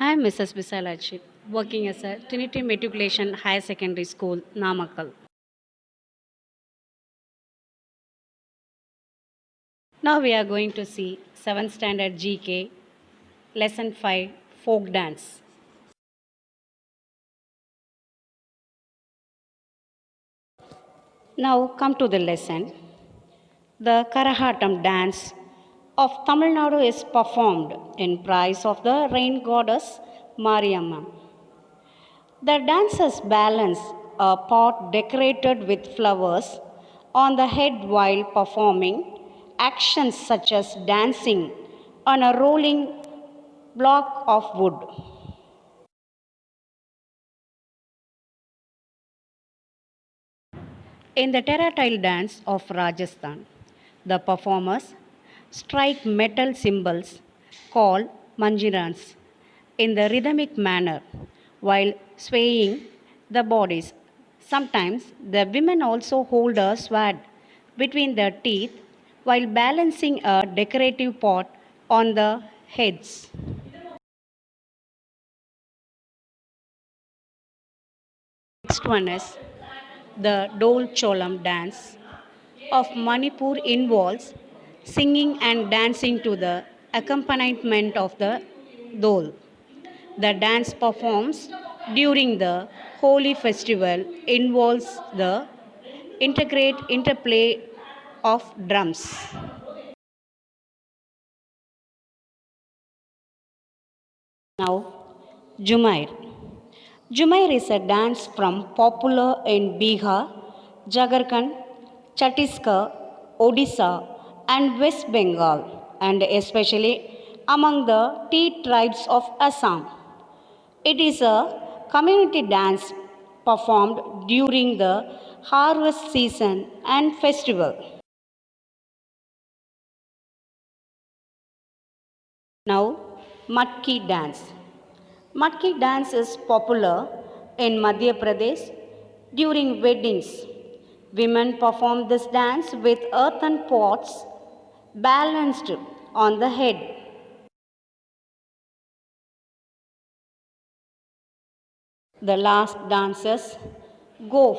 I am Mrs. Visalachi, working as a Trinity Matriculation Higher Secondary School, Namakkal. Now we are going to see 7th Standard GK, Lesson 5, Folk Dance. Now come to the lesson. The Karahatam dance of Tamil Nadu is performed in praise of the rain goddess Mariamma. The dancers balance a pot decorated with flowers on the head while performing actions such as dancing on a rolling block of wood. In the terratile dance of Rajasthan, the performers strike metal cymbals called manjirans in the rhythmic manner while swaying the bodies. Sometimes the women also hold a sword between their teeth while balancing a decorative pot on the heads. Next one is the Dol Cholam dance of Manipur involves singing and dancing to the accompaniment of the dole. The dance performed during the holy festival involves the integrate interplay of drums. Now, Jumair. Jumair is a dance from popular in Bihar, Jharkhand, Chhattisgarh, Odisha, and West Bengal, and especially among the tea tribes of Assam. It is a community dance performed during the harvest season and festival. Now, Matki dance. Matki dance is popular in Madhya Pradesh during weddings. Women perform this dance with earthen pots balanced on the head. The last dance is Gof.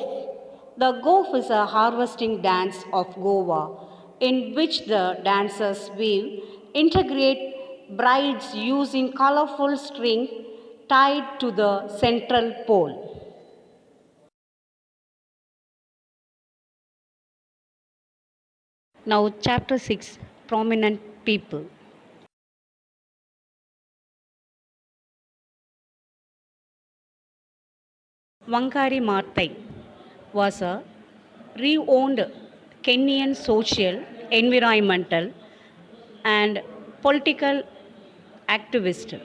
The Gof is a harvesting dance of Goa in which the dancers weave integrate brides using colorful string tied to the central pole. Now, chapter 6 Prominent People. Wangari Maathai was a renowned Kenyan social, environmental, and political activist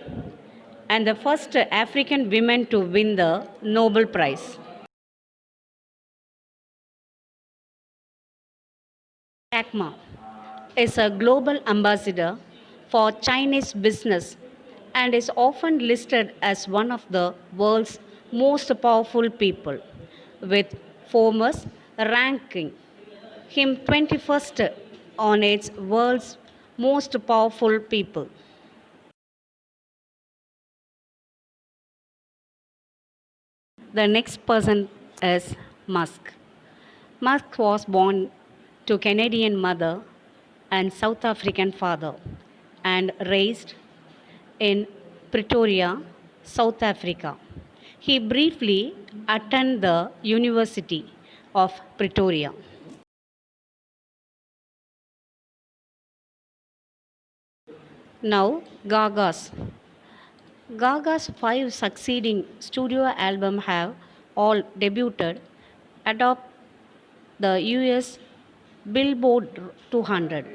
and the first African woman to win the Nobel Prize. Jack Ma is a global ambassador for Chinese business and is often listed as one of the world's most powerful people, with Forbes ranking him 21st on its world's most powerful people. The next person is Musk. Musk was born to Canadian mother and South African father and raised in Pretoria, South Africa. He briefly attended the University of Pretoria. Now, Gaga's. Gaga's five succeeding studio albums have all debuted atop the US Billboard 200.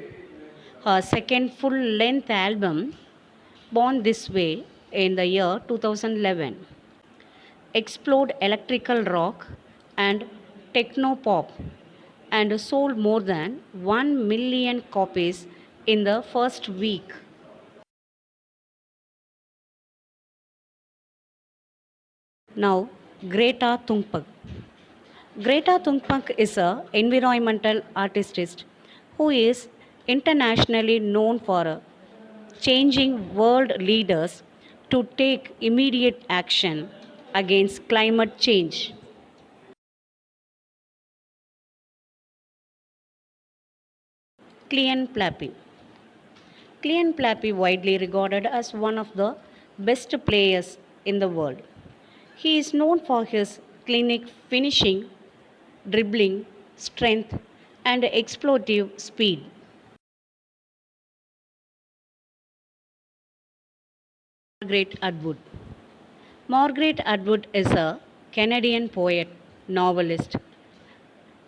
Her second full length album, Born This Way, in the year 2011, explored electrical rock and techno pop and sold more than 1 million copies in the first week. Now, Greta Thunberg. Greta Thunberg is an environmental artist who is internationally known for changing world leaders to take immediate action against climate change. Clean Plappy. Clean Plappy widely regarded as one of the best players in the world. He is known for his clinic finishing, dribbling, strength, and explosive speed. Margaret Atwood. Margaret Atwood is a Canadian poet, novelist,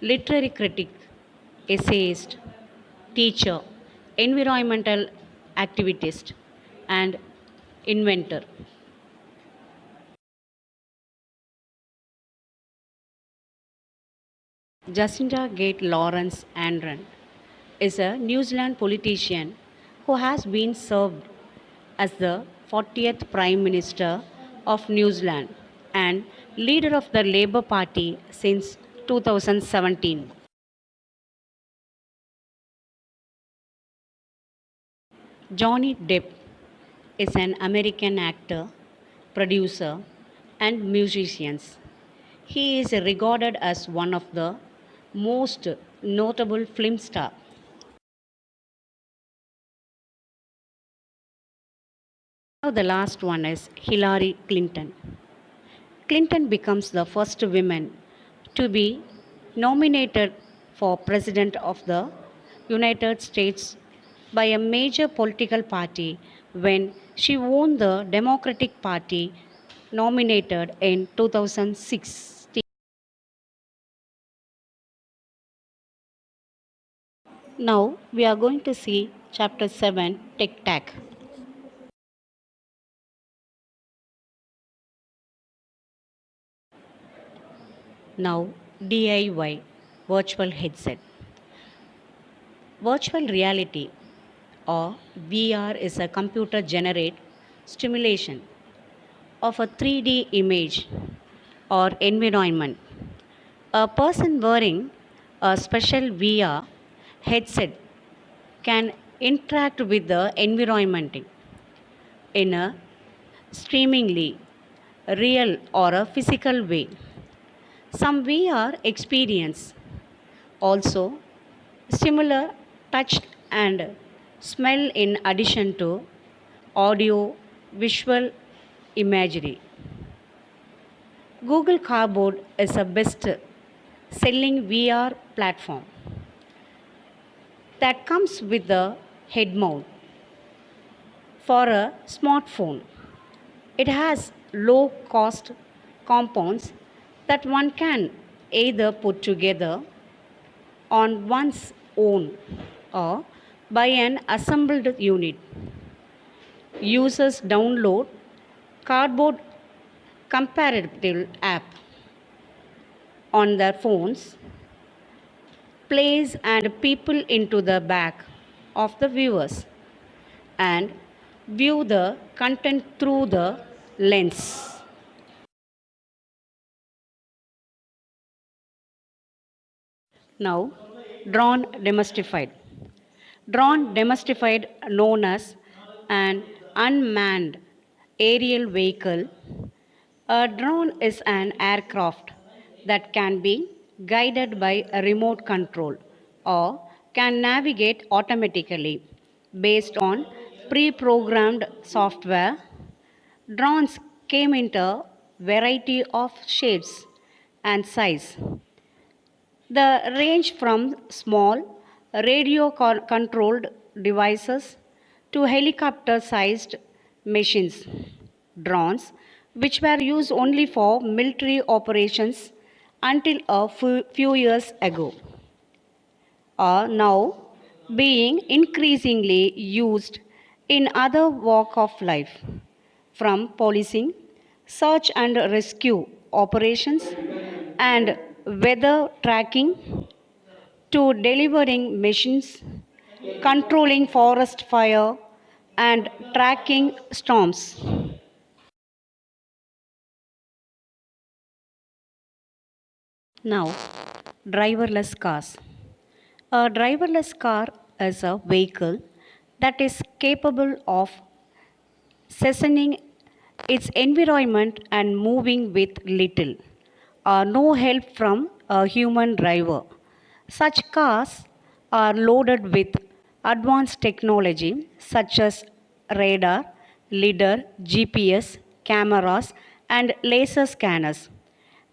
literary critic, essayist, teacher, environmental activist, and inventor. Jacinda Gate Lawrence Andren is a New Zealand politician who has been served as the 40th Prime Minister of New Zealand and leader of the Labour Party since 2017. Johnny Depp is an American actor, producer, and musician. He is regarded as one of the most notable film stars. Now the last one is Hillary Clinton. Clinton becomes the first woman to be nominated for President of the United States by a major political party when she won the Democratic Party nominated in 2016. Now we are going to see chapter 7 Tic Tac. Now DIY virtual headset. Virtual reality or VR is a computer generated stimulation of a 3D image or environment. A person wearing a special VR headset can interact with the environment in a streamingly real or a physical way. Some VR experience also similar touch and smell in addition to audio visual imagery. Google Cardboard is a best selling VR platform that comes with a head mount for a smartphone. It has low cost components that one can either put together on one's own or buy an assembled unit. Users download Cardboard comparative app on their phones, place and people into the back of the viewers and view the content through the lens. Now, drone demystified. Drone demystified, known as an unmanned aerial vehicle. A drone is an aircraft that can be guided by a remote control or can navigate automatically based on pre programmed software. Drones came in a variety of shapes and size. The range from small radio controlled devices to helicopter sized machines, drones, which were used only for military operations until a few years ago, are now being increasingly used in other walks of life, from policing, search and rescue operations, and weather tracking to delivering machines, controlling forest fire, and tracking storms. Now, driverless cars. A driverless car is a vehicle that is capable of sensing its environment and moving with little or no help from a human driver. Such cars are loaded with advanced technology such as radar, LIDAR, GPS, cameras, and laser scanners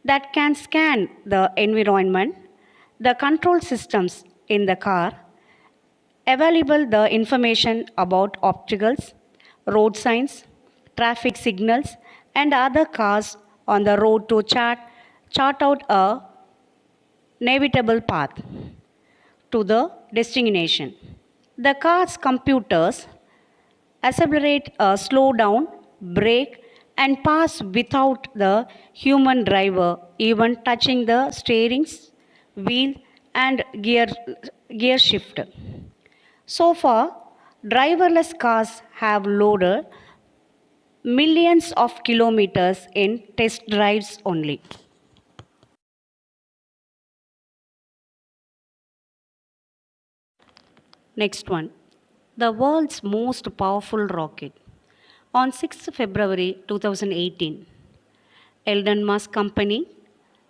that can scan the environment, the control systems in the car, available the information about obstacles, road signs, traffic signals, and other cars on the road to chart out a navigable path to the destination. The car's computers accelerate, slow down, brake, and pass without the human driver even touching the steering wheel and gear shift. So far, driverless cars have loaded millions of kilometers in test drives only. Next one, the world's most powerful rocket. On 6th February 2018, Elon Musk company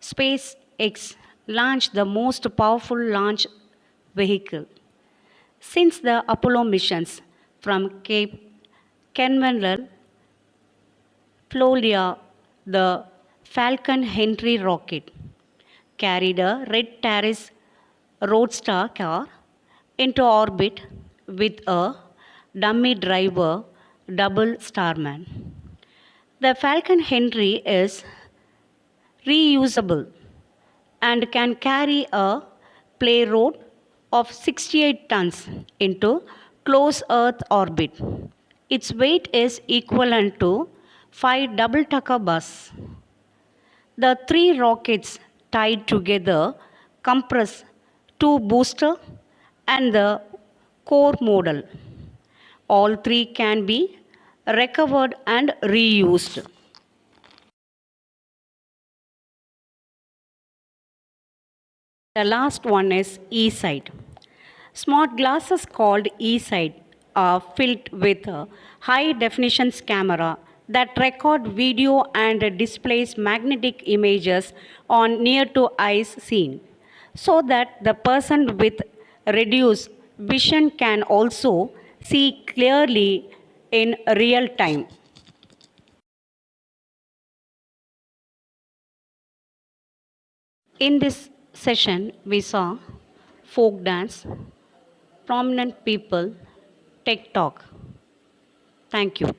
SpaceX launched the most powerful launch vehicle since the Apollo missions from Cape Canaveral, Florida. The Falcon Heavy rocket carried a red Taurus Roadster car into orbit with a dummy driver, double starman. The Falcon Heavy is reusable and can carry a payload of 68 tons into close Earth orbit. Its weight is equivalent to 5 double-decker buses. The three rockets tied together compress two boosters and the core module. All three can be recovered and reused. The last one is eSight. Smart glasses called eSight are filled with a high definition camera that record video and displays magnetic images on near to eyes scene so that the person with reduced vision can also see clearly in real time. In this session, we saw folk dance, prominent people, tech talk. Thank you.